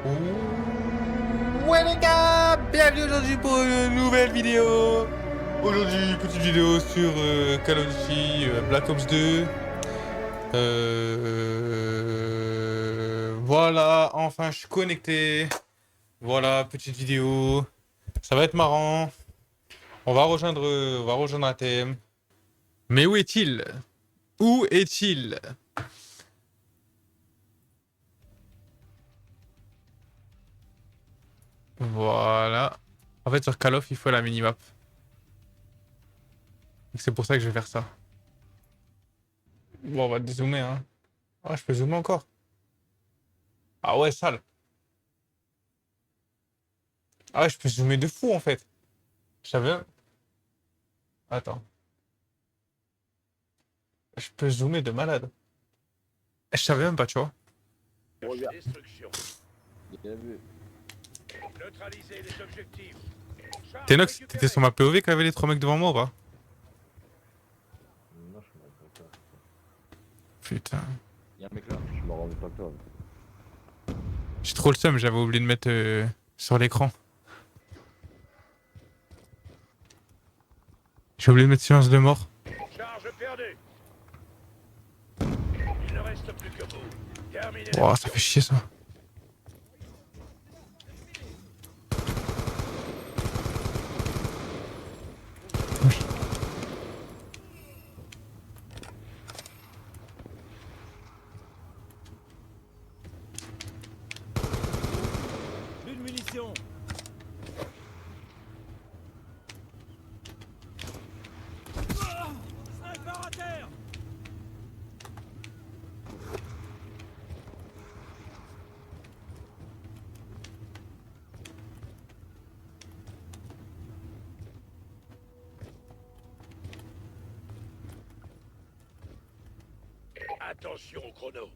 Ouais les gars, bienvenue aujourd'hui pour une nouvelle vidéo. Aujourd'hui, petite vidéo sur Call of Duty Black Ops 2. Voilà, enfin je suis connecté. Voilà, petite vidéo. Ça va être marrant. On va rejoindre ATM. Mais où est-il? Où est-il? Voilà. En fait, sur Call of, il faut la minimap. C'est pour ça que je vais faire ça. Bon, on va dézoomer, hein. Ah, je peux zoomer encore. Ah ouais, sale. Ah ouais, je peux zoomer de fou, en fait. Je savais... Attends. Je peux zoomer de malade. Je savais même pas, tu vois. Regarde, Destruction. bien vu. Neutraliser les objectifs. Charge Tenox, t'étais récupérée. sur ma POV quand il y avait les 3 mecs devant moi ou pas? Non, je me rends pas. Putain. Y'a un mec là, je me rends pas compte. J'ai trop le seum, j'avais oublié de mettre sur l'écran. J'ai oublié de mettre silence de mort. Charge perdue. Il ne reste plus que vous. Terminez la Wow, ça mission. fait chier ça. Plus de munitions. Sniper à terre. Attention au chrono.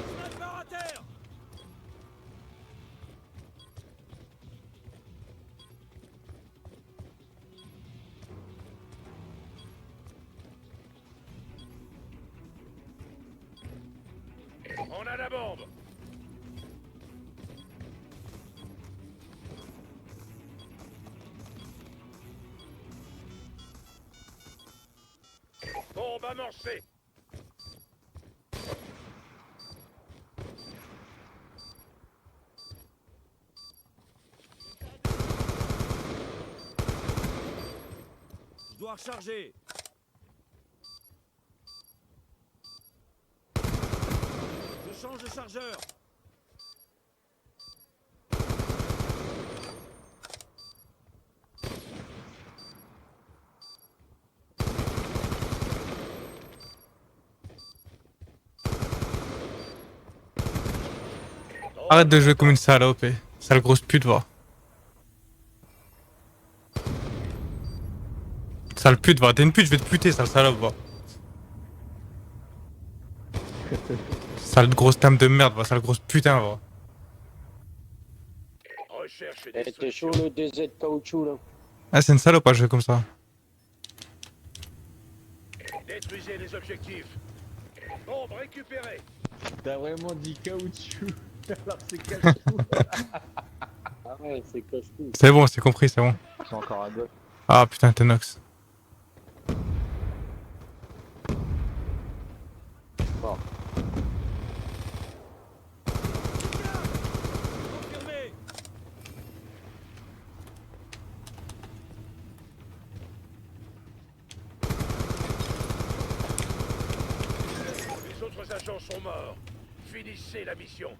Sniper à terre. On a la bombe. Bombe amorcée. Je dois recharger. Je change de chargeur. Arrête de jouer comme une salope, sale grosse pute, va. Sale pute, va. T'es une pute, je vais te puter, sale salope, va. Sale grosse dame de merde, va. Sale grosse putain, va. Recherche et Eh, t'es chaud destruction. le DZ caoutchouc là? Ah, c'est une salope à jouer comme ça. Détruisez les objectifs. Bombe récupérée. T'as vraiment dit caoutchouc alors c'est caoutchouc. Ah ouais, c'est cache-tout. C'est bon, c'est compris, c'est bon. C'est encore un bug. Ah putain, Tenox. Bon, Confirmé. Les autres agents sont morts. Finissez la mission.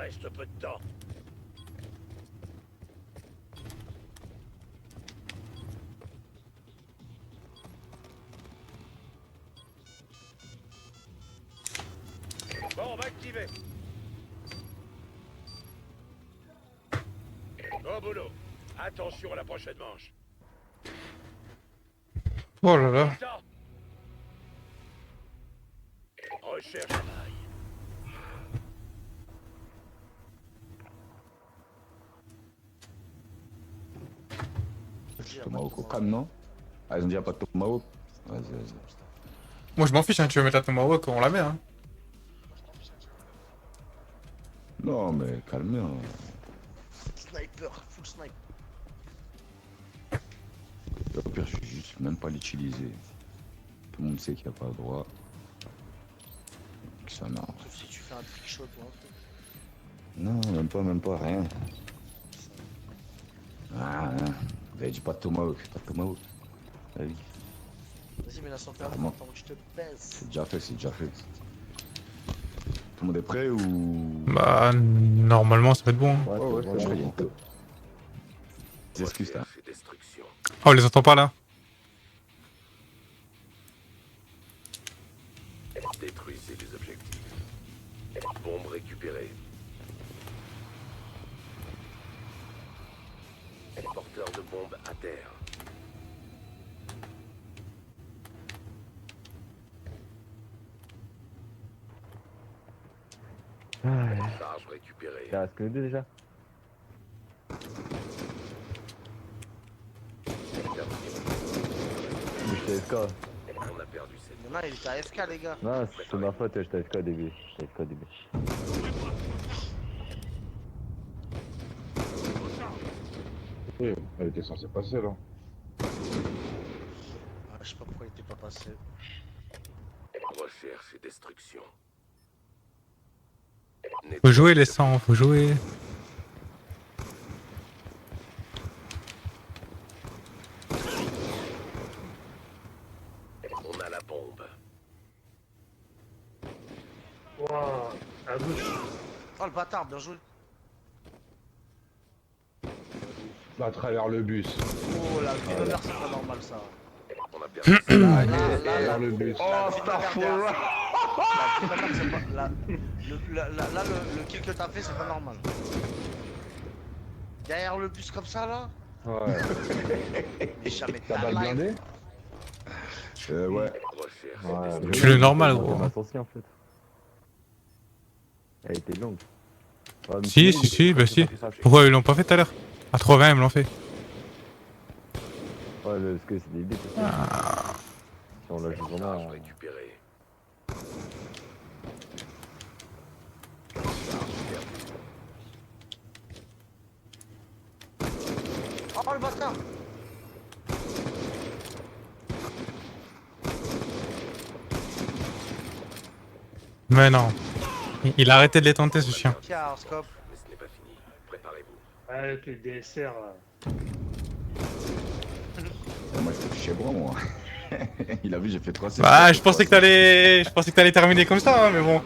reste peu de temps. Bombe activée. Au boulot. Attention à la prochaine manche. Oh là là. Temps. Recherche travail. Tomahawk au calme, non? Ah, ils ont dit y'a pas de Tomahawk. Vas-y, vas-y. Moi je m'en fiche, hein, tu veux mettre la Tomahawk, on la met. Hein. Non, mais calme, hein. Sniper, full snipe. Au pire, je vais juste même pas l'utiliser. Tout le monde sait qu'il n'y a pas le droit. Que ça marche. Sauf si tu fais un trick shot ou un truc. Non, même pas, rien. Ah, hein. Vous avez dit pas de Tomahawk, pas de Tomahawk. Vas-y, Vas-y, mais la santé à Vraiment. attends que je te pèse. c'est déjà fait, c'est déjà fait. Tout le monde est prêt ou... Bah, normalement ça va être bon. Hein. Ouais, je crois qu'il y a une tête. Des excuses là. Recherche et destruction. Oh, on les entend pas là. Détruisez les objectifs. Bombe récupérée. Porteur de bombe à terre. Charge récupérée. T'as ce que deux déjà? J'étais FK. On a perdu cette Il y en a, il était AFK, les gars. Non, c'est ma faute, j'étais FK au début. J'étais FK au début. Oui, elle était censée passer là. Ah, je sais pas pourquoi il était pas passé. recherche et destruction. Faut jouer les 100, faut jouer. On a la bombe. Oh, le bâtard, bien joué. À travers le bus. Oh, la vie de mère, c'est pas normal, ça. On a perdu cette Là, À là, travers là, le bus. la vie de mère, c'est pas... Là, le kill que t'as fait, c'est pas normal. Derrière le bus comme ça, là. Ouais. Mais jamais T'as ta pas life. blindé? Ouais. recherche et Ouais, destruction. Je suis le normal, Elle gros. m'a sorti en fait. Elle était longue. Ouais, mais Si, sinon, si, il si, était bah très si. parti. Pourquoi ils l'ont pas fait tout à l'heure? À 320, ils me l'ont fait. Ouais, parce que c'est des bêtes. Si on l'a juste vraiment. Charge récupérée. Oh, le bâtard. Mais non. Il a arrêté de les tenter, ce chien. Tiens, scope. Mais ce n'est pas fini. Préparez-vous. Avec le DSR. Moi, je fais chez moi, moi. Il a vu, j'ai fait 3 Bah, je pensais que t'allais terminer comme ça, hein, mais bon.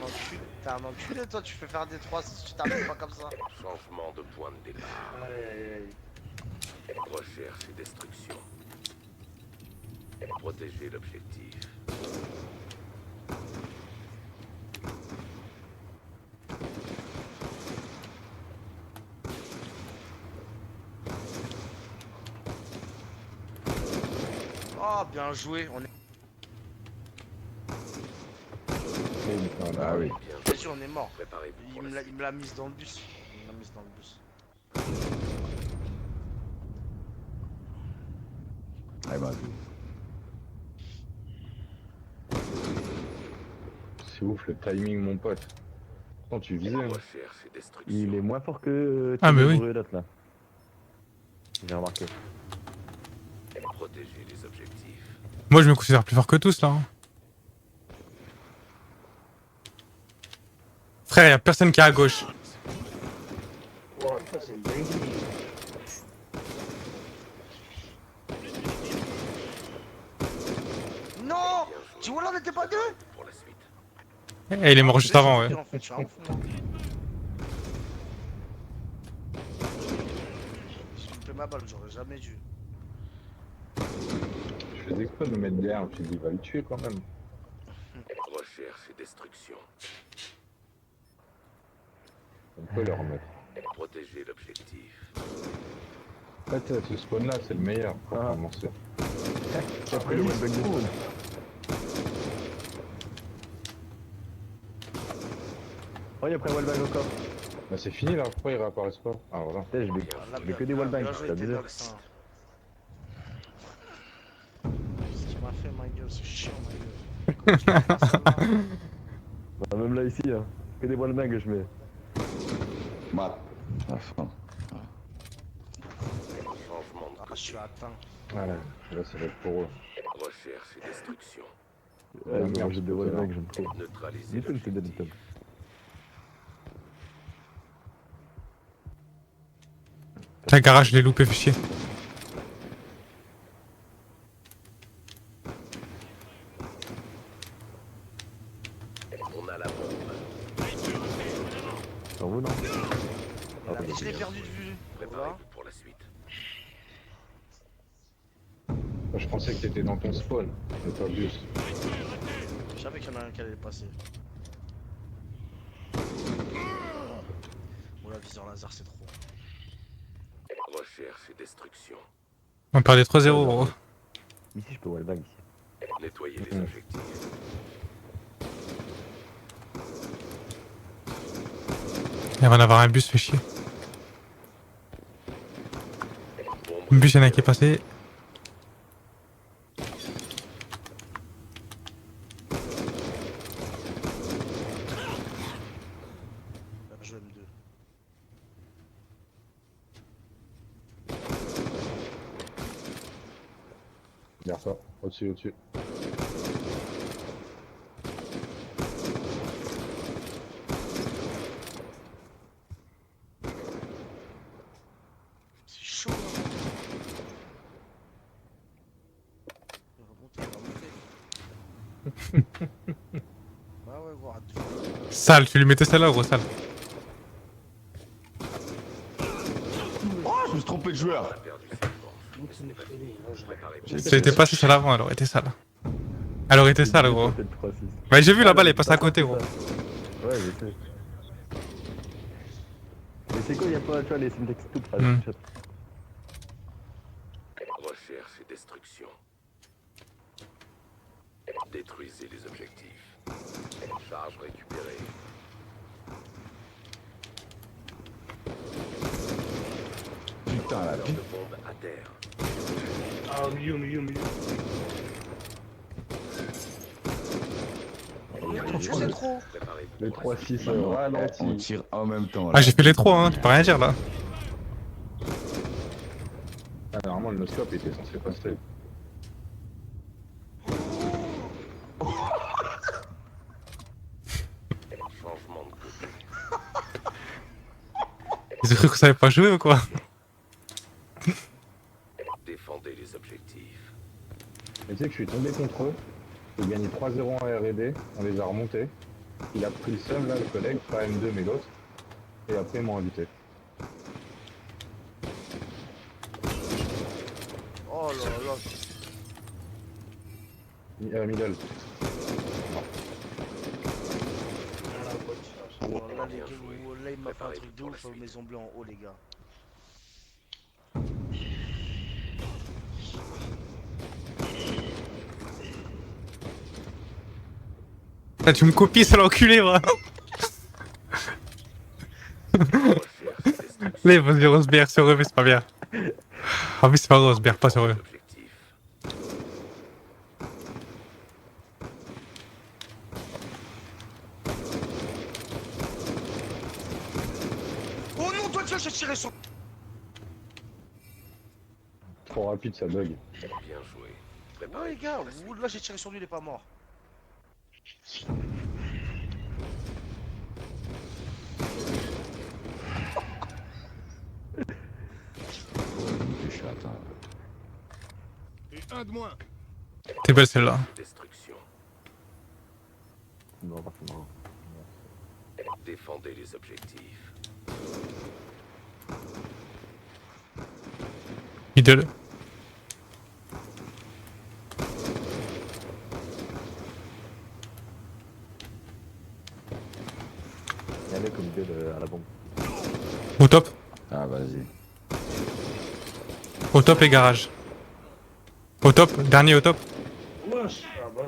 T'es un enculé, toi, tu fais faire des 3 si tu t'arrives pas comme ça. Changement de point de départ. Recherche et destruction. Protéger l'objectif. Oh, bien joué. On est... Ah oui. Bien Bien sûr, on est mort. préparez-vous. Il me l'a mise dans le bus. Il me l'a mise dans le bus. Ah, il m'a vu. C'est ouf le timing, mon pote. Quand tu visais. Hein. Recherche et destruction. Il est moins fort que. Ah, mais oui. L'autre là. J'ai remarqué. Protéger les objectifs. Moi, je me considère plus fort que tous, là. Hein. Frère, y'a personne qui est à gauche. Non. Tu vois là, on était pas deux. Pour la suite. Et il est mort juste avant, ouais. En fait, je suis un fou, moi. fait ma balle, j'aurais jamais dû. Je faisais exprès de me mettre derrière, je me suis dit, il va le tuer quand même. Recherche et destruction. On peut le remettre. Protéger l'objectif. En fait, ce spawn là, c'est le meilleur pour Ah. commencer. Après le wallbang de spawn. Oh, il y a pris un wallbang encore. Bah, c'est fini là, pourquoi ils réapparaissent pas? Ah voilà. Putain, je vais que des wallbangs, Bien c'est joué, abusé. Tenox, hein. Ce qu'il m'a fait, ma gueule, c'est chiant, ma gueule. Bah, même là ici, hein. Que des wallbangs que je mets. Mat. À la fin. Changement de Ah, je suis atteint. Voilà, là ça va être pour eux. recherche et destruction. Ouais, merde, j'ai des c'est wallbangs, là. j'aime trop. Neutraliser Du tout, c'est des l'objectif. Putain, garage, je l'ai loupé, fais chier. On a la bombe. Sur vous, non? Ah, Et je l'ai perdu de vue. Voilà. Préparez-vous pour la suite. Moi, je pensais que t'étais dans ton spawn, mais pas plus. Je savais qu'il y en a un qui allait passer. Bon, la viseur laser, c'est trop. Recherche et destruction. On perdait 3-0, gros. Ici, je peux wallbang ici. Nettoyer les objectifs. Il va en avoir un bus, fait chier. Bombe Un bus, il y en a un qui est passé. Bien joué, M2. Regarde ça, au-dessus, au-dessus. C'est chaud, là. Il va remonter, il va remonter. Ah ouais, gros, arrête de faire. Sale, tu lui mettais celle-là, gros, sale. Oh, je me suis trompé de joueur. a perdu cette manche. Mais ce n'est pas fini. Préparez-vous. Si elle était passée celle avant, elle aurait été sale. Elle aurait été sale, gros. Peut-être 3-6. Ouais, j'ai vu la balle, elle est passée à côté, gros. Ouais, je sais. Mais c'est quoi, il y a pas, tu vois, les syntax tout pas Hmm. chat. Recherche et destruction. Détruisez les objectifs. Charge récupérée. Putain, la Heure de bombe à terre. Ah, au milieu, au milieu, au milieu. Tu sais trop. Préparez-vous. Le pour la 3-6 On ralenti. tire en même temps. Là. Ah, j'ai fait les 3, hein, tu peux rien dire, là. Ah, normalement, le no-scope était censé passer. Changement de côté. Ils ont cru qu'on savait pas jouer ou quoi? Défendez les objectifs. Mais tu sais que je suis tombé contre eux, j'ai gagné 3-0 en R&D, on les a remontés. Il a pris le seum là, le collègue, pas M2 mais l'autre. Et après ils m'ont invité. Oh là là. Middle. Oh, là, les gars, oh, là, il m'a fait un truc de ouf, maison bleue en haut, les gars. Ah, tu me copies, sale enculé, moi. Recherche et destruction. Là, il va se dire Rosberg sur eux, mais c'est pas bien. Ah, mais c'est pas Rosberg, pas sur eux. Objectif. Oh non, toi, tiens, j'ai tiré sur. Trop rapide ça bug. Bien joué. Ouais, Préparez-vous les gars, pour la suite. ouh, là, j'ai tiré sur lui, il est pas mort. Je suis atteint. Et un de moins. T'es belle celle-là. Destruction. Non, pas marrant. Défendez les objectifs. Middle. Il y a un mec au milieu à la bombe. Au top. Ah, vas-y. Au top et garage. Au top, dernier au top. Wesh. Ah bah,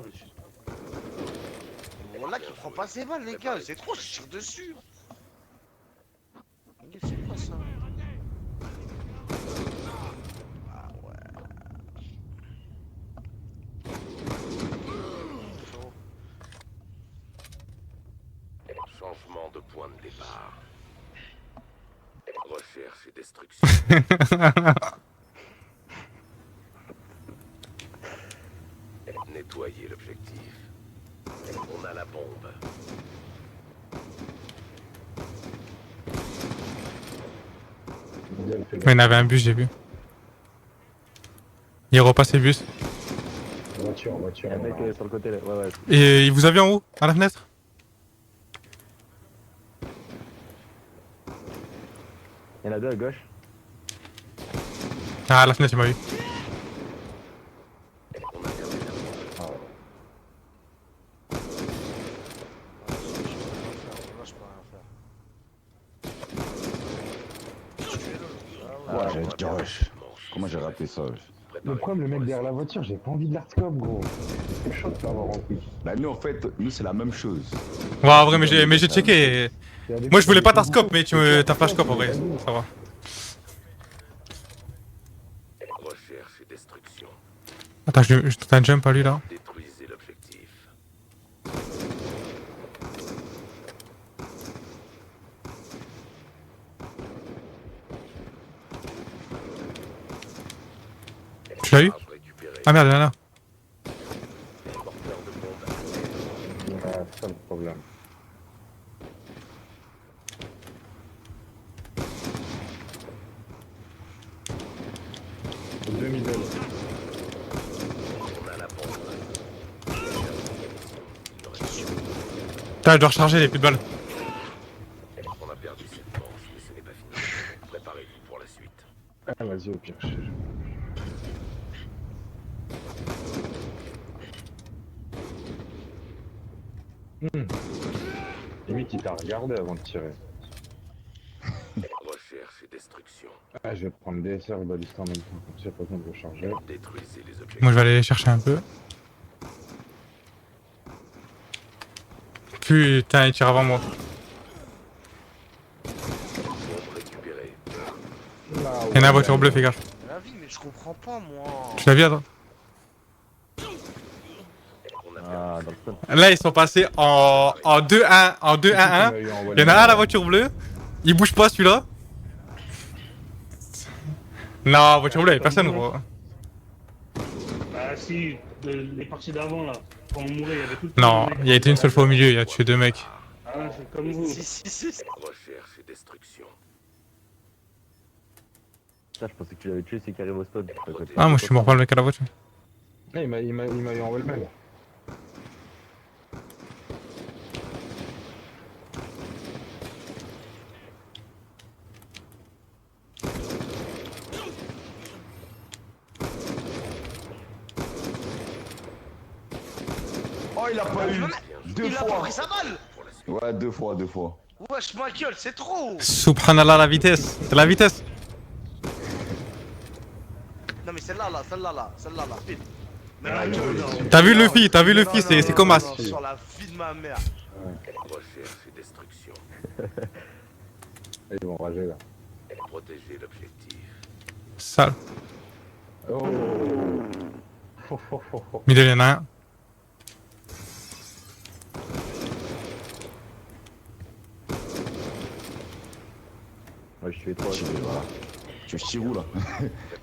Voilà qui prend pas ses balles, les gars. C'est trop, je tire dessus. Mais c'est quoi ça? Ah ouais. Chaud. Changement de point de départ. Recherche et destruction. Nettoyer l'objectif. On a la bombe. Mondial fait Mais il y en avait un bus, j'ai vu. Il repasse les bus. voiture, Il y voiture. a un mec sur le côté là. Ouais, ouais. Et il vous a vu en haut, à la fenêtre? Il y en a deux à gauche. Ah, à la fenêtre, il m'a vu. On a perdu la bombe. Ah, ouais. Là, je peux rien faire. Tuez-le. Ouais, j'ai dit rush. Comment j'ai raté ça? Le problème, le mec derrière la voiture, j'ai pas envie de l'hardcope, gros. C'est chaud de l'avoir en plus. Bah, nous, en fait, nous, c'est la même chose. Ouais, en vrai, mais j'ai checké. Moi, je voulais pas ta scope, mais t'as flash scope en vrai. Ça va. Recherche et destruction. Attends, je tente un jump à lui là. Détruisez l'objectif. Tu l'as eu? Arme récupérée. Ah merde, il y en a là. Porteur de bombe à terre. Ah, c'est ça le problème. Deux middle. On a la bombe. Putain, je dois recharger, les plus de balles. On a perdu cette manche, mais ce n'est pas fini. Préparez-vous pour la suite. Ah, vas-y, au pire, Limite, il t'a regardé avant de tirer. Recherche et destruction. Ah, je vais prendre DSR et balista en même temps, comme ça, pas besoin de recharger. Détruisez les objectifs. Moi, je vais aller chercher un peu. Putain, il tire avant moi. Bombe récupérée. Il y en a la voiture bleue, fais gaffe. La vie, mais je comprends pas, moi. Tu l'as vu, attends? On a perdu Ah, dans le stun. Là, ils sont passés en 2-1, en 2-1-1. Il y en a un à la voiture bleue. Il bouge pas celui-là. Non, voiture bleue, y'a personne, gros. Ah si, les parties d'avant là, quand on mourait, il y avait tout le Non, temps des mecs. il a été une seule fois au milieu, il a tué 2 mecs. Ah, c'est comme vous. Si. recherche et destruction. Ça, je pensais que tu l'avais tué, c'est qu'il arrive au spawn. Ah, moi je suis mort par le mec à la voiture. Ah, il m'a eu en wellman. Oh, il a pas eu. Deux Il a pas fois. pris sa balle. Ouais, deux fois. Wesh, ma gueule, c'est trop. Subhanallah, la vitesse. C'est la vitesse. Non, mais celle-là, pile. Mais Ah, ma non, gueule. non. T'as vu Luffy, c'est comme As. Sur la vie de ma mère. Recherche et destruction. Ils vont rager là. Protégez l'objectif. Sale. Oh. Milieu, il y en a un. Ouais, je suis 3. Tiré, voilà. Tu es chirou là.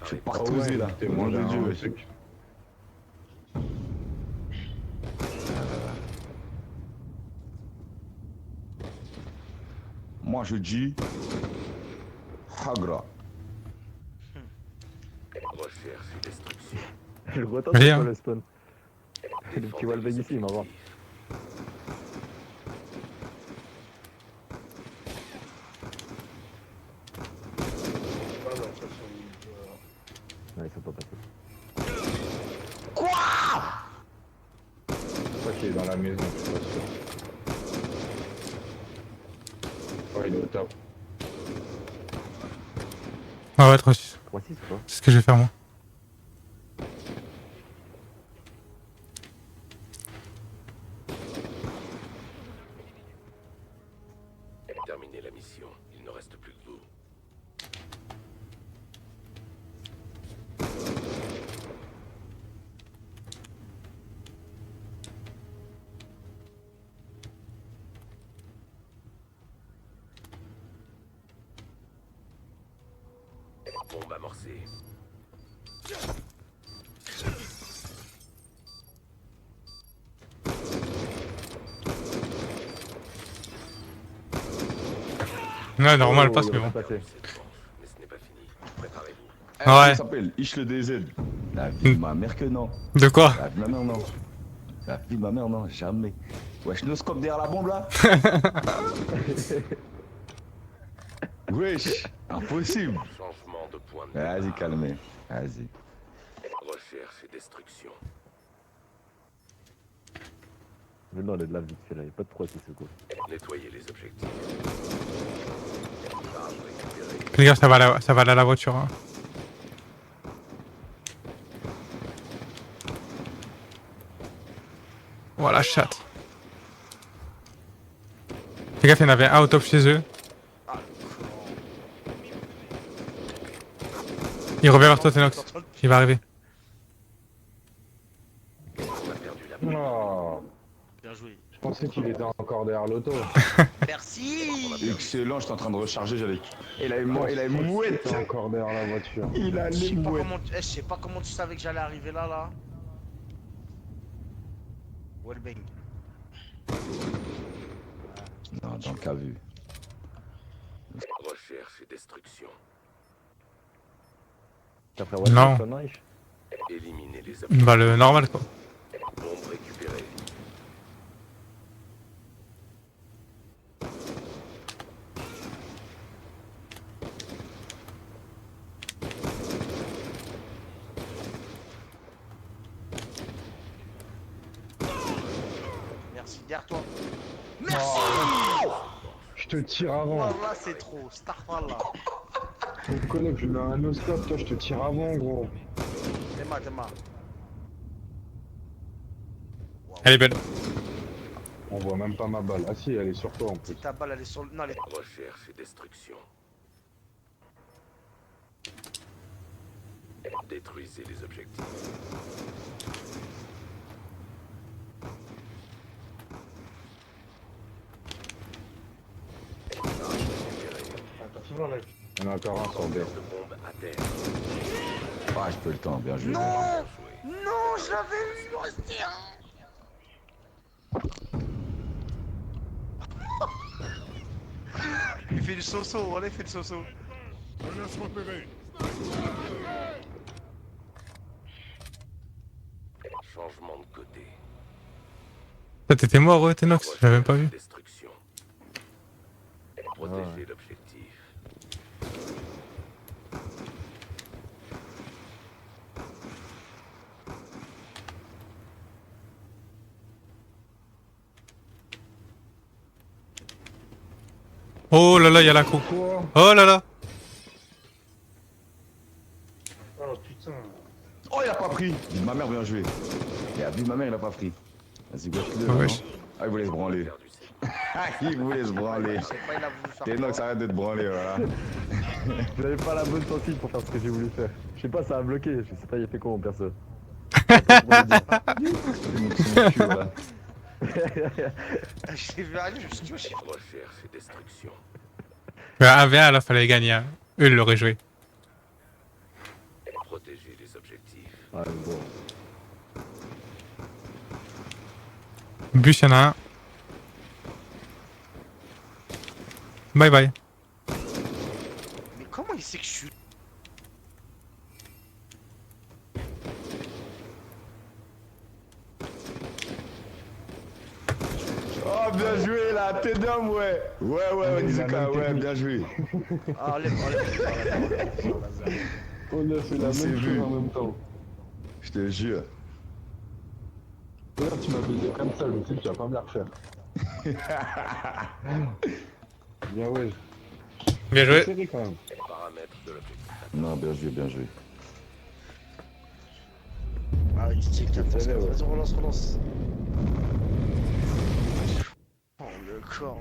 Je vais Oh, partouzer là. T'es Nom moins de d'un Dieu. truc. Moi je dis. Hagra. Recherche et destruction. Je le retente Allez, sur hein. le spawn. Le petit wallbang ici, il m'envoie. Ah, bah, de toute façon, Non, ils sont pas passés. Je crois qu'il est dans la maison, je suis pas sûr. Oh, il est au top. Ah ouais, 3-6. 3-6 ou pas? C'est ce que je vais faire moi. Terminez la mission. Il ne reste plus que vous. Bombe amorcée. Ouais, normal, Oh, passe, il mais va bon. pas passer. C'est bon, mais ce n'est pas fini. Préparez-vous. Ouais. Ouais. Il s'appelle Ich le DZ. La vie de ma mère que non. De quoi? La vie de ma mère non. La vie de ma mère non, jamais. Wesh, no scope derrière la bombe là. Wesh, impossible. Changement de point de Vas-y, départ. calmez. Vas-y. Recherche et destruction. Mais non, elle est de la vite fait là, y'a pas de 3-6 ou quoi. Nettoyez les objectifs. Charge récupérée. Fais gaffe, ça va aller à la voiture. Hein. Voilà, chatte. Fais gaffe, il y en avait un au top chez eux. Il revient vers toi, Tenox. Il va arriver. On a perdu la Oh, Bien joué. je pensais qu'il était encore derrière l'auto. Merci. Excellent, j'étais en train de recharger, j'allais. Il a une mouette. Il était encore derrière la voiture. Il a Je les sais pas mouettes. comment- je sais pas comment tu savais que j'allais arriver là. Wellbang. Non, dans le cas vu. recherche et destruction. T'as fait Non. Sunrise? Éliminez les objectifs. Bah, le normal, quoi. Bombe récupérée. Merci. Derrière toi. Merci. Je te tire avant. Wallah, c'est trop. Starfall là. Ton collègue, je lui mets un no-scope, toi, je te tire avant, gros. T'es mal. Elle est belle. On voit même pas ma balle. Ah si, elle est sur toi en plus. Ta balle elle est sur le. Non, elle est. Recherche et destruction. Détruisez les objectifs. Attention là. Il y en a encore un sur B. De bombe à terre. Ah, je peux le temps, bien joué. Non. Bien joué. Non, je l'avais eu. Il me restait un. Il fait le soso, voilà, il fait le soso. Changement de côté. Ça, t'étais mort, Tenox? Je l'avais même pas vu. Destruction. Protégez l'objectif. Oh là là, il y a la coupe. Quoi? Oh là là. Oh putain. Oh, il a pas pris. Vie de ma mère, bien joué. Et à vie de ma mère, il a pas pris. Vas-y, gauche-le. Ouais. non Ah, il voulait se branler. Perdu ses Ah, il voulait se branler. Je sais pas, il a voulu faire. Tenox, arrête de te branler, voilà. J'avais pas la bonne sensible pour faire ce que j'ai voulu faire. Je sais pas, ça a bloqué. Je sais pas, il a fait quoi mon perso. Son cul, voilà. Je l'ai vu aller, je me suis dit, wesh. recherche et destruction. Mais 1v1, là, fallait gagner. Hein. Eux, ils l'auraient joué. Protégez les objectifs. Ah, bon. Bus, il y en a un. Bye bye. Mais comment il sait que je suis. Oh, bien joué, là. T'es d'homme, ouais. Ouais, Il a Nizuka, même ouais, technique. bien joué. Ah, enlève. On a fait la On s'est même vu. chose en même temps. Je te jure. Là, tu m'as baisé comme ça, je me suis dit, tu vas pas me la refaire. Bien ouais. Bien C'est joué. serré quand même. Paramètres de l'objectif. Non, bien joué, bien joué. Ah, il stick, C'est vrai, ouais. vas-y, relance. Oh, le corps.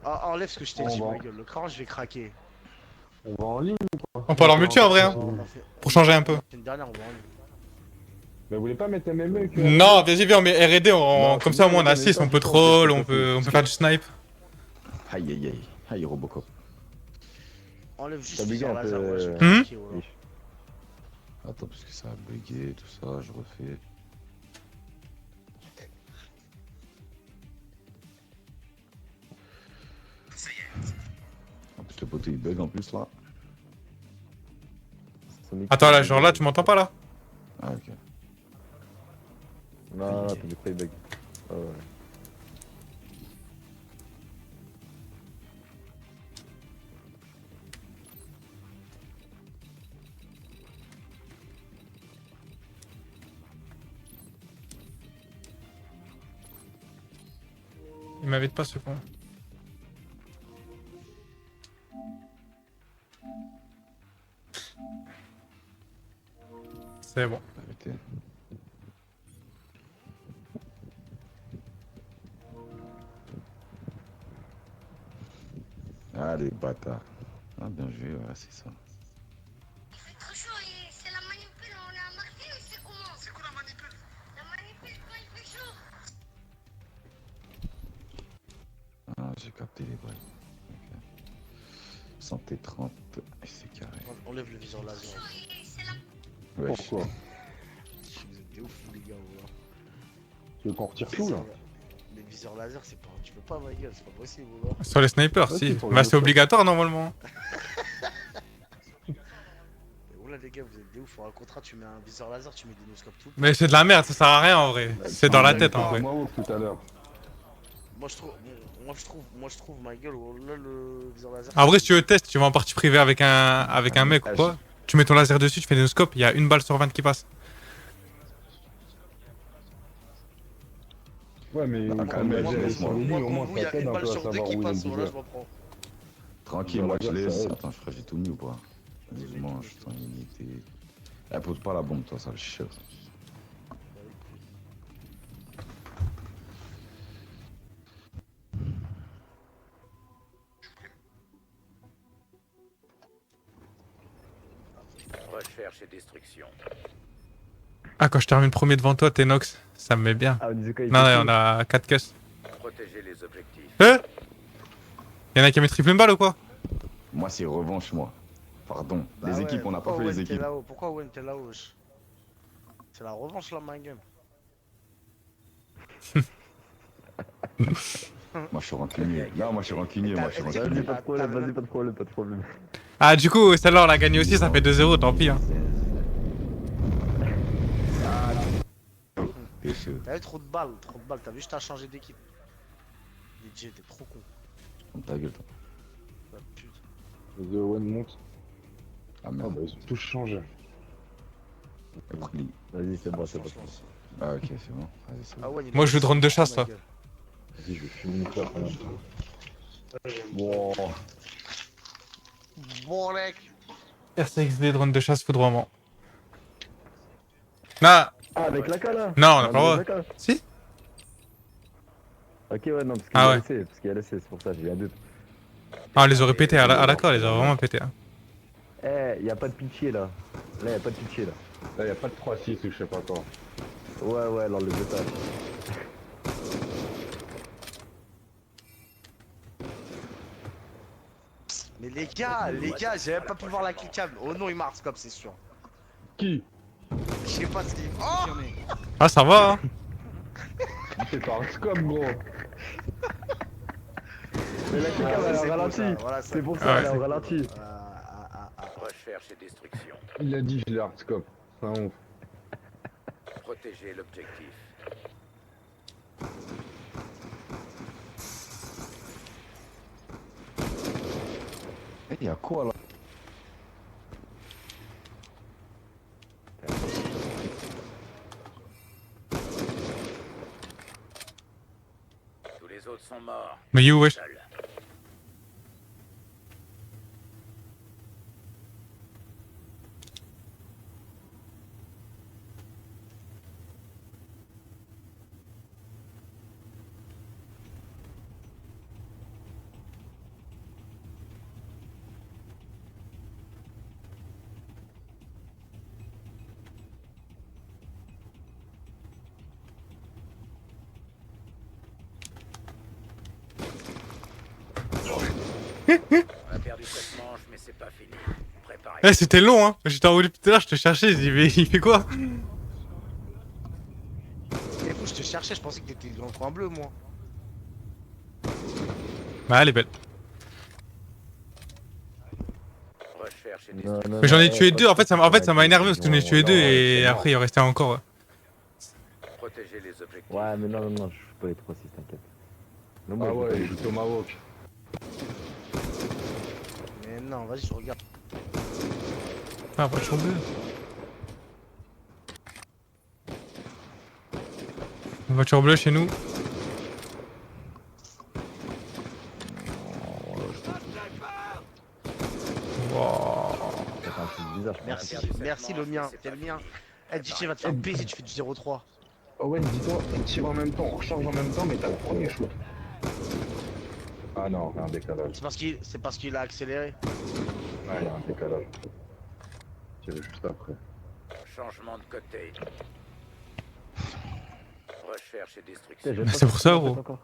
Ah, enlève ce que je t'ai On dit, va. ma gueule. Le corps, je vais craquer. On va en ligne. On peut leur muter en vrai, hein, On a fait pour changer un peu. une dernière, on va en ligne. Mais vous voulez pas mettre MME que... Non, vas-y, viens, on met R&D, Non, comme c'est ça au bon, moins on a on est 6, pas on peut tout troll, le temps, on peut faire du snipe. Aïe, aïe, aïe. Aïe, Robocop. Enlève juste T'as bugué viseur un laser, peu, ouais, je vais Hmm craquer, voilà. Attends, parce que ça a bugué, tout ça, je refais. En plus, le poteau il bug en plus là. Attends, là, genre là, tu m'entends pas là? Ah, ok. Non, non, t'as du playback. Ah ouais. Il m'invite pas ce con. C'est bon. Arrêtez. Ah, les bâtards. Ah, bien joué, ouais, c'est ça. C'est trop chaud et c'est la manipule, on l'a marqué ou c'est comment? C'est quoi la manipule? La manipule quand il fait chaud. Ah, j'ai capté les balles. Ok. Santé 30, et c'est carré. Enlève le viseur laser. Chaud et c'est la Wesh. Pourquoi? Vous êtes des ouf, les gars, voilà. Tu veux qu'on retire tout là? Les viseurs laser, c'est pas. Tu peux pas, ma gueule, c'est pas possible, voilà. Sur les snipers, Ouais, si. c'est pour les Bah, c'est autres. obligatoire normalement. Et voilà, les gars, vous êtes des ouf. Pour un contrat, tu mets un viseur laser, tu mets des noscopes tout. Mais c'est de la merde, ça sert à rien en vrai. C'est dans la tête en vrai. Moi, tout à l'heure. Moi, je trouve, ma gueule, oh, là, le viseur laser. En vrai, si tu veux test, tu vas en partie privée avec un mec ou quoi. Tu mets ton laser dessus, tu fais des scopes, il y a une balle sur 20 qui passe. Ouais, mais Ah, quand quand même, même, laisse-moi. sur les lignes, au Moi, moins, pour vous, il y ça a t'aide une un balle peu à sur deux savoir qui où il est passe, le voilà, je viseur. m'en prends. Tranquille, Bah, moi la je gueule, laisse. ça aide. Attends, frère, j'ai tout mis ou pas? Vas-y, je t'en unité. Eh, pose pas la bombe, toi, ça le chien. Recherche et destruction. Ah, quand je termine premier devant toi, Tenox, ça me met bien. Ah, on disait quoi? il Non, fait on a 4 caisses. Protéger les objectifs. Y'en a qui a mis triple une balle ou quoi? Moi, c'est revanche, moi. Pardon. Bah Les ouais, équipes, on n'a pas pourquoi fait les Owen, t'es équipes. là-haut Pourquoi Owen, t'es là-haut, wesh? C'est la revanche, là, ma gueule. Moi, je suis rancunier. Non, moi, je suis rancunier. Moi, je suis Vas-y, rancunier. pas de problème, vas-y, pas de problème, pas de problème. Ah, du coup, celle-là on l'a gagné aussi, ça fait 2-0, tant pis. Hein. T'es chaud. T'avais trop de balles, t'as vu, je t'ai changé d'équipe. DJ, t'es trop con. Comme ta gueule, toi. Ah, putain. Vas-y, Owen monte. Ah, Ah, merde. bah, ils ont tous changé. Vas-y, c'est bon, c'est bon. Ah, ok, c'est bon. Vas-y, c'est bon. Ah ouais, il Moi, est je veux drone de chasse, ma toi. gueule. Vas-y, je vais finir ça quand même. Bon. Bon, mec. RCXD, drone de chasse, foudroiement. Non, Ah, avec la K là? non, on a pas le droit. avec la K. Si? Ok, ouais, non, parce qu'il Ah a ouais. laissé, c'est pour ça, j'ai eu un doute. Ah, on les aurait pétés, à l'accord, on les aurait vraiment pétés. Hein. Eh, y'a pas de pitié là. Là, y'a pas de pitié là. Là, y a pas de 3-6 ou je sais pas quoi. Ouais, ouais, alors le détail. Mais les gars, j'ai même pas pu voir la cliquable. Oh non, il marche comme c'est sûr. Qui? Je sais pas ce qu'il. Oh! Ah, ça va, hein. C'est un scope, gros. Mais la cliquable, elle est en ralenti. Voilà, C'est pour Ah ça, ouais. elle est en ralenti. Recherche et destruction. Il a dit, je l'ai hardscope. C'est un ouf. Protéger l'objectif. Eh, y'a quoi là? autres sont morts. Mais you, wesh. Seul. On a perdu cette manche, mais c'est pas fini. Préparez. Eh, c'était long, hein. J'étais en haut tout à l'heure, je te cherchais, je dis, mais il fait quoi? Et coup, je te cherchais, je pensais que t'étais dans le coin bleu, moi. Bah, elle est belle. Recherche et Non, destruction. non, Mais j'en ai non, tué pas deux, en fait, ça m'a ouais, énervé parce que j'en ai tué deux et après il en restait encore. Ouais. Protéger les objectifs. Ouais, mais non, non, non, je fais pas les 3-6, t'inquiète. Non, Ah je fais pas ouais, les- il joue Tomahawk. Mais non, vas-y, je regarde. Ah, voiture bleue. Une voiture bleue chez nous. Wow. Ça fait un truc bizarre, je Merci, pense. merci le mien, t'es le mien. Eh, DJ va te faire baiser, tu fais du 0-3. Owen, dis-toi, on tire en même temps, on recharge en même temps, mais t'as le premier shoot. Ah non, il y a un décalage. C'est parce qu'il a accéléré. Ouais, il y a un décalage. Tire juste après. Changement de côté. Recherche et Putain, destruction. j'ai Mais pas c'est pour fait ça, en fait, gros. encore.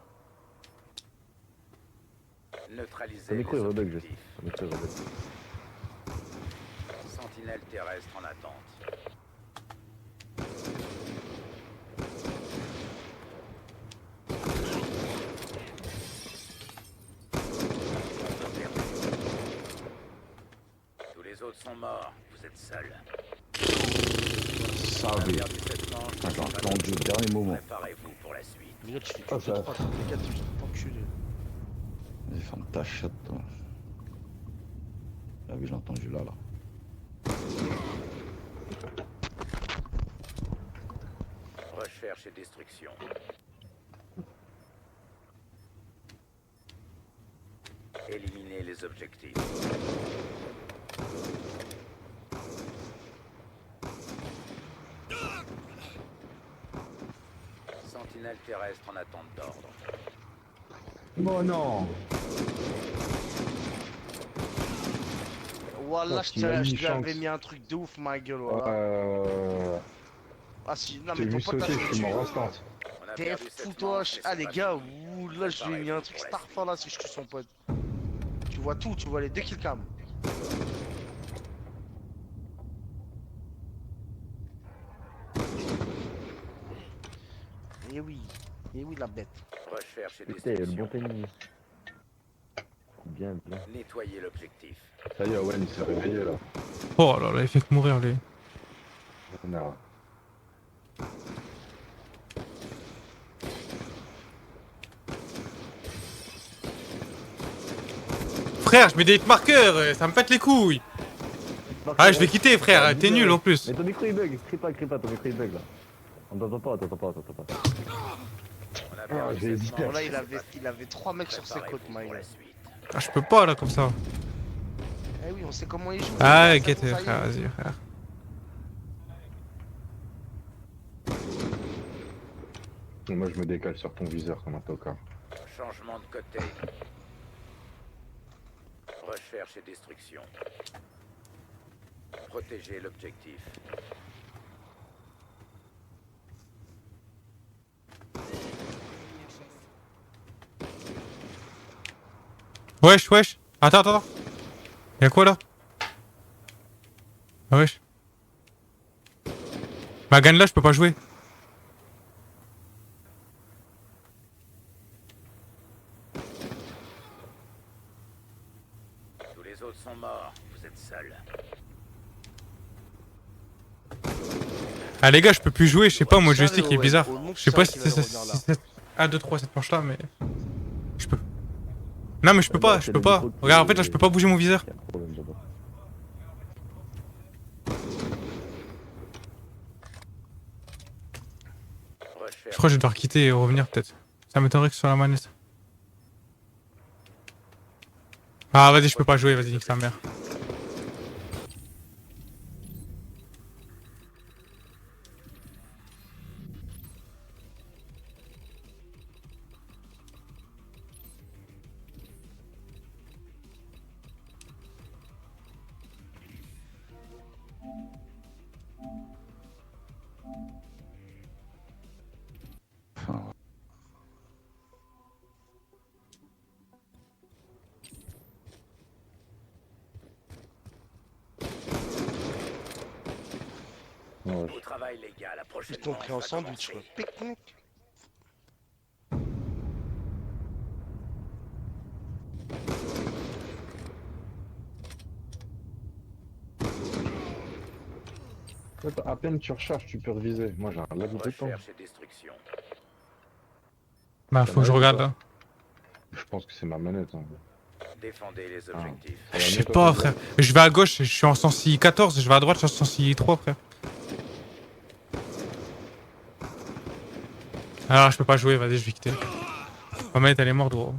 Neutraliser Ton micro les il rebug, je objectifs. Ton micro il rebug. Sentinelle terrestre en attente. Tous les autres sont morts. Vous êtes seuls. On a Savez. perdu cette manche. Ah, j'ai entendu au dernier moment. Préparez-vous pour la suite. Mais là, tu fais Ah, tout ça- 3, tu fais 4, tu fais enculé. Vas-y, ferme ta chatte, toi. Ah oui, j'ai entendu là. Recherche et destruction. Éliminer les objectifs. Sentinelle terrestre en attente d'ordre. Oh non. Wallah, Oh, je il a mis te l'avais chance. mis un truc de ouf, ma gueule, voilà. Ah si, non J'ai mais ton vu pote sauter, là, je suis mort instant. On a t'es perdu fou cette toi. manche, mais Ah c'est les pas gars, fini. ouh, là je lui ai mis un truc Starfall là si je tue son pote. Tu vois tout, tu vois les deux kills cam. Et oui la bête. Recherche et Putain, il y a le bon destruction. timing. Bien, bien. Nettoyer l'objectif. Ça y est, Owen, il s'est réveillé là. Oh là là, il fait que mourir lui. Non. Frère, je mets des hitmarkers, ça me pète les couilles. Ah, je vais quitter, frère, t'es nul en plus. Mais ton micro il bug, crie pas, ton micro il bug là. On t'entend pas, on t'entend pas, on t'entend pas. On a Ah, perdu j'ai cette hésité. manche, Là mais c'est pas il avait 3 mecs sur ses Préparez-vous côtes, my pour la guy. suite. Ah, je peux pas là comme ça. Eh oui, on sait comment il joue. Ah, c'est guette, bon, ça y est. frère, vas-y, frère. Moi, je me décale sur ton viseur comme un tocard. Changement de côté. Recherche et destruction. Protéger l'objectif. Wesh, wesh. Attends. Y'a quoi là? Ah wesh. Ma gun là, je peux pas jouer. Tous les autres sont morts. Vous êtes seuls. Ah les gars, je peux plus jouer, je sais pas, moi le Sérieux, joystick il est ouais. bizarre. Au nom Je sais pas de si ça c'est qu'il va revenir là. 1, 2, 3 cette manche là, mais. Je peux. Non, mais je peux pas, je peux pas. Regarde, en fait là, je peux pas bouger mon viseur. Il y a un problème d'abord. Je crois que je vais devoir quitter et revenir peut-être. Ça m'étonnerait que ce soit la manette. Ah, vas-y, je peux pas jouer, vas-y, nique sa mère. Enfin, Ouais. Au travail, les gars, la prochaine Ils t'ont pris en sandwich, quoi. Pique-nique. En fait, à peine tu recharges, tu peux reviser. Moi j'ai un lag de temps. Recherche et destruction. Bah, faut que je regarde là. Je pense que c'est ma manette. Hein. Défendez les objectifs. Je sais pas, frère. Je vais à gauche, je suis en sens 14, je vais à droite, je suis en sens 3, frère. Alors, je peux pas jouer, vas-y, je vais quitter. Ma manette, elle est morte, gros.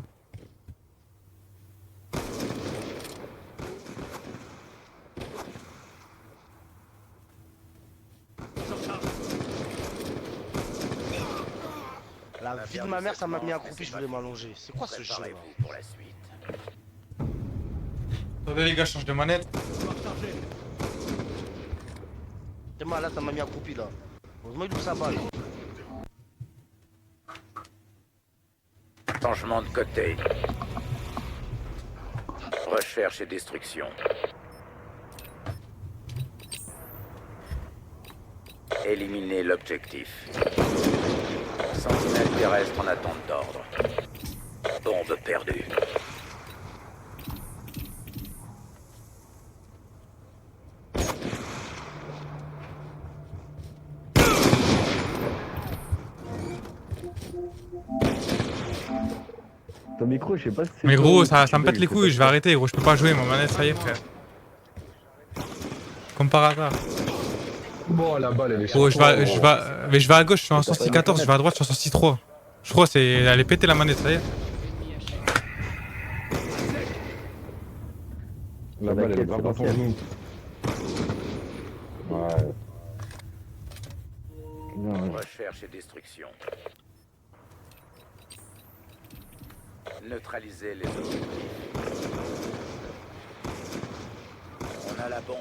La vie de ma mère, ça m'a mis accroupi, je voulais m'allonger. C'est quoi ce jeu là? Préparez-vous pour la suite. Attendez, les gars, je change de manette. T'es malade, ça m'a mis accroupi là. Heureusement, il ouvre sa balle. Changement de côté. Recherche et destruction. Éliminez l'objectif. Sentinelle terrestre en attente d'ordre. Bombe perdue. Ton micro, je sais pas si c'est. Mais toi gros, ou ça si tu me pète bugs, les c'est couilles, pas je vais arrêter, gros, je peux pas jouer, ma manette, ça y est, frère. Comme par hasard. Bon, la balle elle est Gros, sur toi, mais je vais à gauche, je suis en sens 14, je vais à droite, je suis en sens 3. Je crois c'est. Elle est pétée la manette, ça y est. La balle elle est grave dans ton genou. Ouais. Bien, ouais. Recherche et destruction. Neutraliser les objectifs. On a la bombe.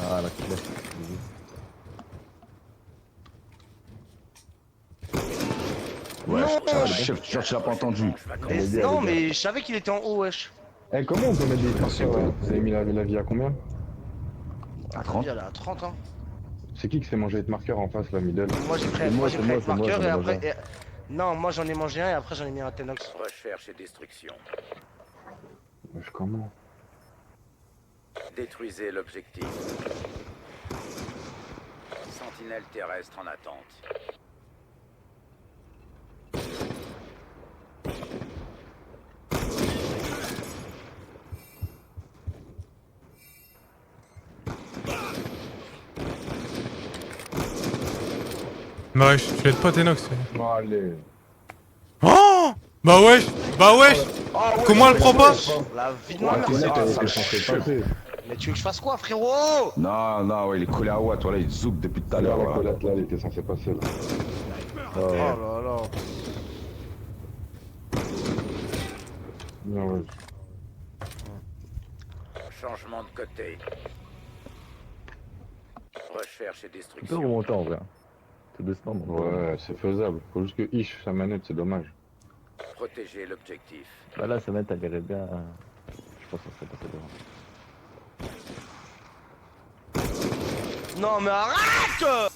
Ah, la clé. ouais, je l'ai pas entendu. Non, mais je savais qu'il était en haut, wesh. Eh, comment on peut mettre des marqueurs là? Vous avez mis la vie à combien? À 30. Elle est à 30 ans. C'est qui s'est mangé de marqueur en face, la middle? Moi j'ai pris C'est moi, un c'est moi, marqueur j'en et ai après. mangé Non, moi j'en ai mangé un et après j'en ai mis un Tenox. Recherche et destruction. Wesh, comment? Détruisez l'objectif. Sentinelle terrestre en attente. Bah wesh, tu l'aides pas Tenox. Bon, allez. Oh bah wesh. Comment elle prend pas? La vie de ma Ouais, mère, c'est c'est net, quoi elle ça? est censée passer. Mais tu veux que je fasse quoi, frérot? Non, non, ouais, il est collé à Watt, voilà, il zouk depuis tout à Alors, l'heure. la Voilà. collate là, elle était censée passer là. Oh là là. Non, ouais. Changement de côté. Recherche et Tu peux destruction. remonter en vrai. Tout doucement, mon gars. Ouais, c'est faisable. Faut juste que Ish sa manette, c'est dommage. Protégez l'objectif. Bah là, ça m'aide, elle bien. Je pense que ça serait passé devant. Non, mais arrête!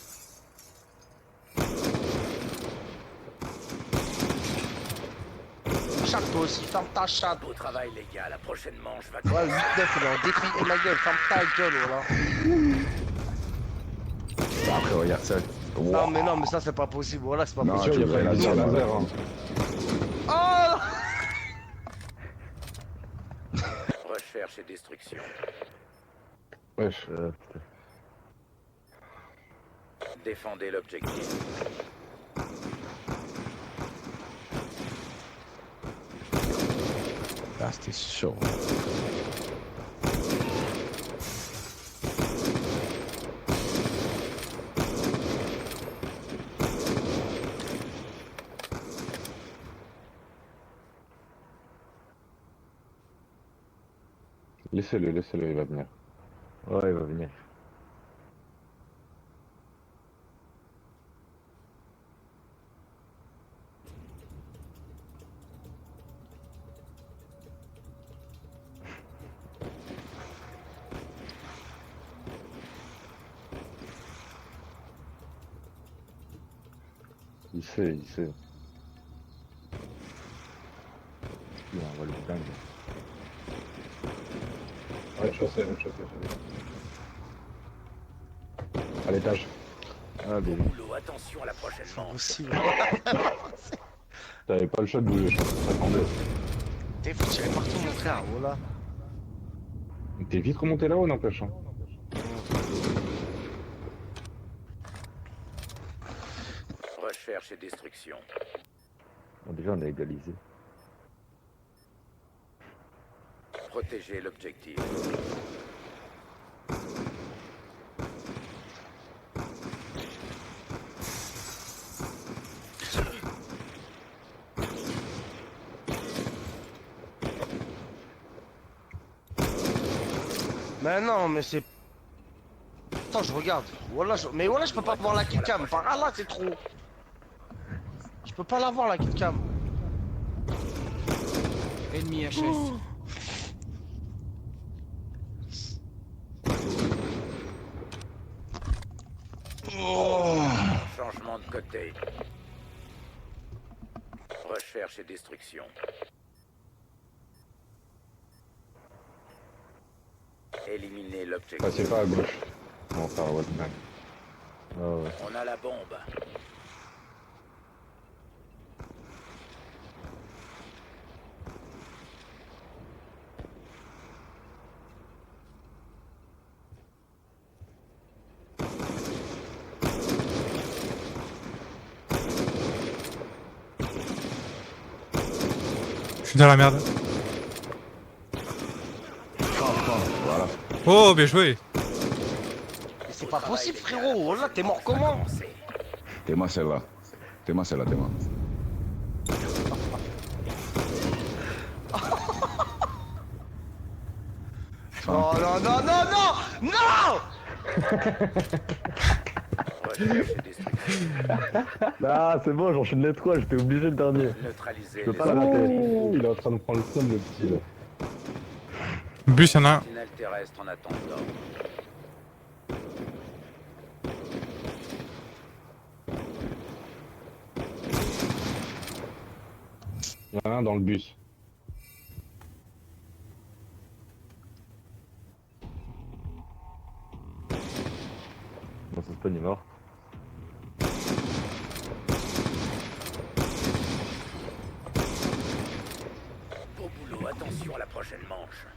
Chatte toi aussi, ferme ta chatte. Au travail, les gars, la prochaine manche va Ouais, 8-9, il est en détruit. Et ma gueule, ferme ta gueule, voilà. Après, regarde ça. Non, mais ça, c'est pas possible. Voilà, c'est pas Non, possible. tu devrais la dire, laser, là. hein. Oh! Recherche et destruction. Wesh. Putain. Défendez l'objectif. Ah, c'était chaud. Laissez-le, laissez-le, il va venir. Ouais, il va venir. Il sait, il sait. Il envoie le dingue. Rez-de-chaussée, rez-de-chaussée. À l'étage. Ah, bien. Boulot, attention à la prochaine Pas manche. possible. T'avais pas le choix de bouger, je t'attendais. T'es faut tirer partout mon frère, voilà. T'es vite remonté là-haut, n'empêche. Hein. Recherche et destruction. Bon, déjà, on a égalisé. Protégez l'objectif. Mais non, mais c'est... Attends, je regarde. Voilà, mais voilà, je peux pas voir la killcam. Par là, c'est trop. Je peux pas la voir, la killcam. Ennemi HS. Changement de côté. Recherche et destruction. Éliminez l'objectif. Passez pas à gauche. On va faire Wildman. Ah ouais. On a la bombe. Je suis dans la merde. Voilà. Oh, bien joué. Mais c'est pas possible, frérot. Voilà, t'es mort comment? Tema celle-là. Tema celle-là, Tema. Oh non, non, non, non! Non! Recherche et destruction. Ah, c'est bon, j'enchaîne les trois, j'étais obligé le dernier. Neutralisez Je peux les pas la rater. Oh, il est en train de prendre le somme, le petit, là. Bus, y'en a un. sentinelles terrestres en attente d'ordre. Il y en a un dans le bus. Bon, ce spawn est mort. Beau boulot, attention à la prochaine manche.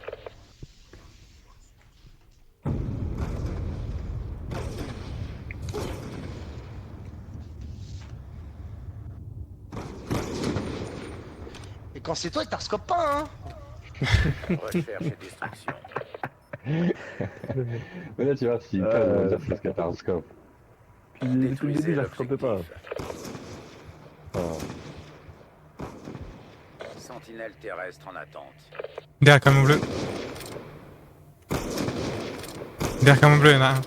Et quand c'est toi, il t'arscope pas, hein? Recherche et destruction. Mais là, tu vois, s'il passe, on va dire que c'est Scatarscope. Puis depuis le Détruisez début, j'acceptais pas. l'objectif. Ah. Sentinelle terrestre en attente. Derrière camion bleu. Derrière camion bleu, y'en a un.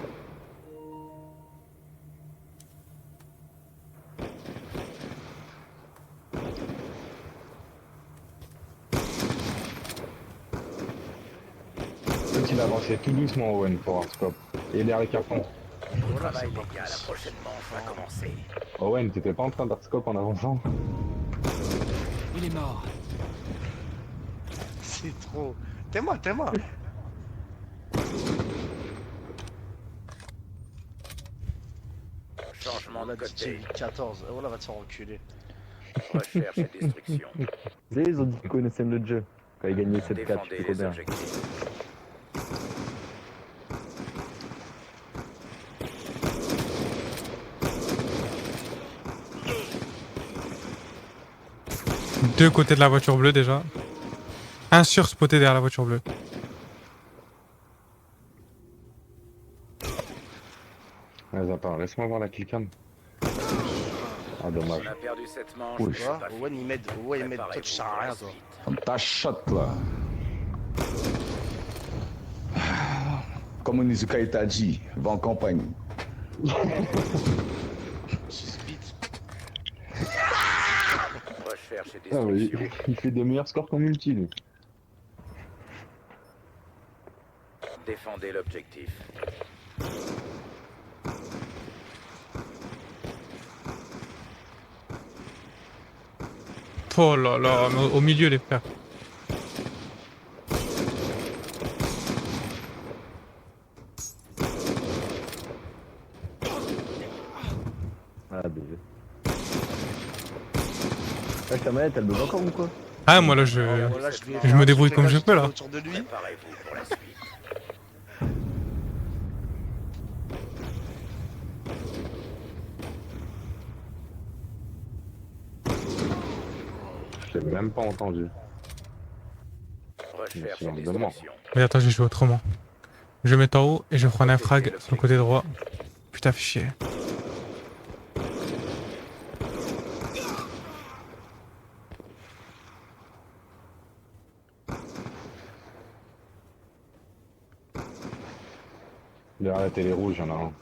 Il avançait tout doucement, Owen, pour un scope. Et derrière les cartons. Au travail, les gars, la prochaine manche va commencer. Owen, t'étais pas en train d'artscope en avançant? Il est mort. C'est trop. T'es-moi, t'es-moi. Changement de Voilà, côté. DJ 14. Voilà, va te faire enculer. Recherche et destruction. Ils ont dit qu'ils connaissaient le jeu. Quand ils gagnaient 7-4, je sais Défendez les combien. objectifs. 2 côtés de la voiture bleue déjà. Un surspoté derrière la voiture bleue. Vas-y, attends, laisse-moi voir la killcam. Ah, dommage. On a perdu cette manche. Oui. mais Tu c'est vois, pas Owen il m'aide, Owen il m'aide. Toi tu sers à rien toi. Comme ta shot là. Comme Onizuka t'a dit, va en campagne. Speed. Recherche et Ah, oui, destruction. il fait des meilleurs scores qu'en multi, lui. Défendez l'objectif. Oh là là, mais au milieu les frères. Ah, BG. Ah, ta manette, elle bug encore ou quoi? Ah moi là Voilà, je me débrouille comme je peux, là. Autour de lui. Préparez-vous pour la suite. Je l'ai même pas entendu. Recherche Je et me demande. destruction. Mais attends, j'ai joué autrement. Je mets en haut et je prends un frag sur le côté droit. Putain, fais chier. Derrière la télé rouge, y'en a un.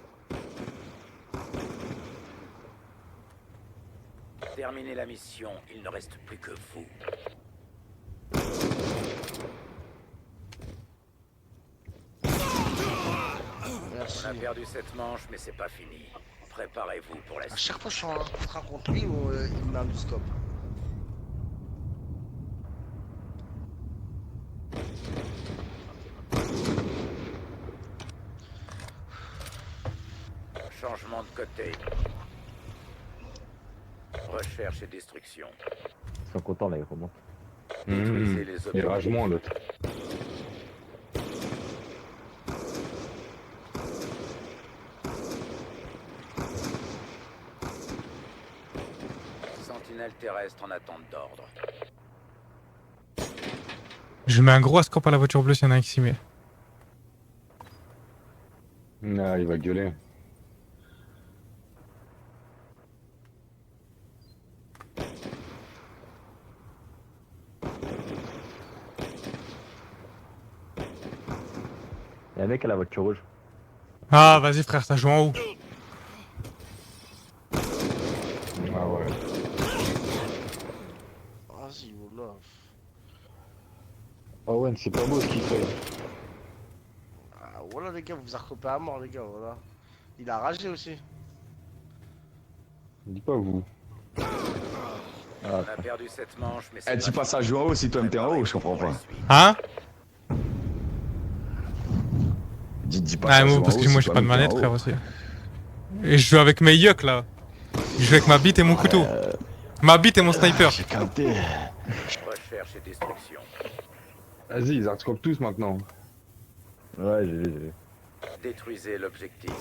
Terminez la mission, il ne reste plus que vous. Merci. On a perdu cette manche, mais c'est pas fini. Préparez-vous pour la À suite. chaque fois que je suis en contrat contre lui, il me met un du stop. Changement de côté. Recherche et destruction. Ils sont contents là, ils remontent. Détruisez les Il objectifs. rage moins, l'autre. Sentinelle terrestre en attente d'ordre. Je mets un gros scope à la voiture bleue s'il y en a un qui s'y met. Ah, il va gueuler. Y'a un mec à la voiture rouge. Ah vas-y frère, ça joue en haut. Ah ouais. Vas-y, voilà. Ah ouais, c'est pas beau ce qu'il fait. Ah, voilà les gars, vous vous recopez à mort les gars, voilà. Il a ragé aussi. Dis pas vous. On a perdu cette manche, mais c'est Eh, pas tu passes à jouer en haut si toi-même t'es en haut, je comprends pas. Hein? Dis pas Ah ça moi joue parce en que haut moi si j'ai pas de toi-même t'es manette en frère haut. aussi. Et je joue avec mes yucks là. Je joue avec ma bite et mon couteau. Ma bite et mon sniper. J'ai capté. recherche et destruction. Vas-y, ils hardcore tous maintenant. Ouais, j'ai vu. Détruisez l'objectif.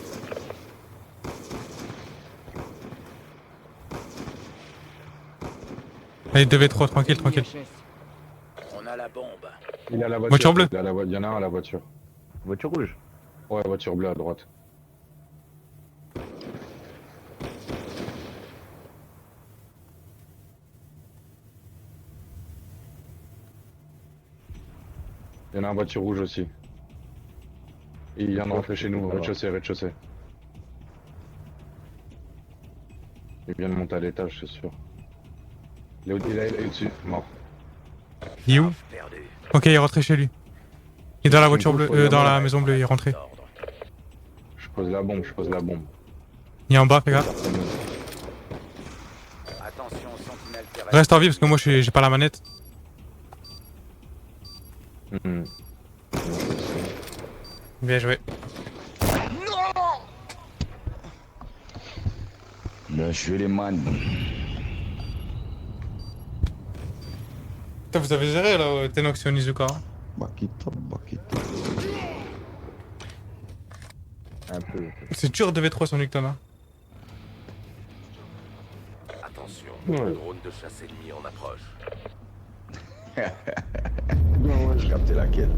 Allez 2v3 tranquille, tranquille. On a la bombe. Il est à la voiture. Voiture bleue. Il y en a un à la voiture. Voiture rouge. Ouais, voiture bleue à droite. Il y en a un voiture rouge aussi. Et il vient de rentrer chez nous, rez-de-chaussée, rez-de-chaussée. Il vient de monter à l'étage, c'est sûr. Il est au-dessus, mort. Il est où? Perdu. Ok, il est rentré chez lui. Il est dans la voiture bleue, dans la maison bleue, il est rentré. Ordre. Je pose la bombe, je pose la bombe. Il est en bas, fais gaffe. Attention, sentinelle terrestre. Reste en vie parce que moi j'ai pas la manette. Mhm. Bien joué. Bien joué les man. Putain, vous avez géré là, Tenox et Onizuka. Bakito, Bakito. Un peu. C'est dur 2v3 sur Nukton. Hein. Attention, Ouais. un drone de chasse ennemi en approche. Non, ouais, J'ai capté laquelle.